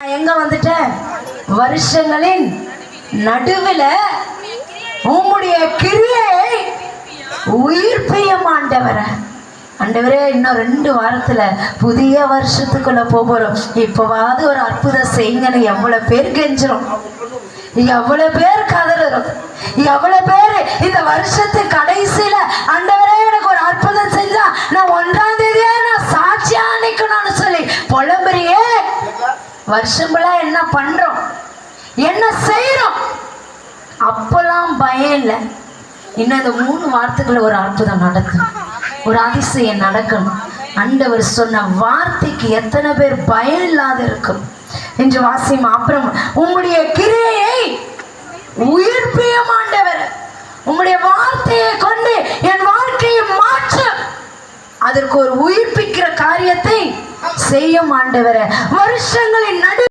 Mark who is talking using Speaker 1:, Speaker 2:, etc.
Speaker 1: எங்க வந்துட்டேன்? வருஷங்களின் நடுவில் உம்முடைய கிரியை உயிர்ப்பியும் ஆண்டவரே. ஆண்டவரே, இன்னும் 2 வாரத்துல புதிய வருஷத்துக்குள்ள போறோம். இப்பவாவது ஒரு அற்புதம் செய்யுங்கன்னு எவ்வளவு பேர் கெஞ்சிரும், எவ்வளவு பேர் கதறும், எவ்வளவு பேர் இந்த வருஷத்து கடைசியில ஆண்டவரே எனக்கு ஒரு அற்புதம் செஞ்சா நான் 1ஆம் தேதியே நான் சாட்சியா நிக்கணும்னு சொல்லி புலம்புறியே. வருஷங்களா என்ன பண்றோம், என்ன செய்யறோம்? அப்பெல்லாம் பயம் இல்லை. இன்னும் இந்த 3 வாரத்துக்குள்ள ஒரு அற்புதம் நடக்கணும், ஒரு அதிசயம் நடக்கணும். ஆண்டவர் சொன்ன வார்த்தைக்கு எத்தனை பேர் பயம் இல்லாத இருக்கும் என்று வாசிமா. அப்புறம் உம்முடைய கிரியையை உயிர்ப்பியும் ஆண்டவர், உம்முடைய வார்த்தையை கொண்டு என் வாழ்க்கையை மாற்ற, அதற்கு ஒரு உயிர்ப்பிக்கிற காரியத்தை செய்யும் ஆண்டவர். வருஷங்களின் நடு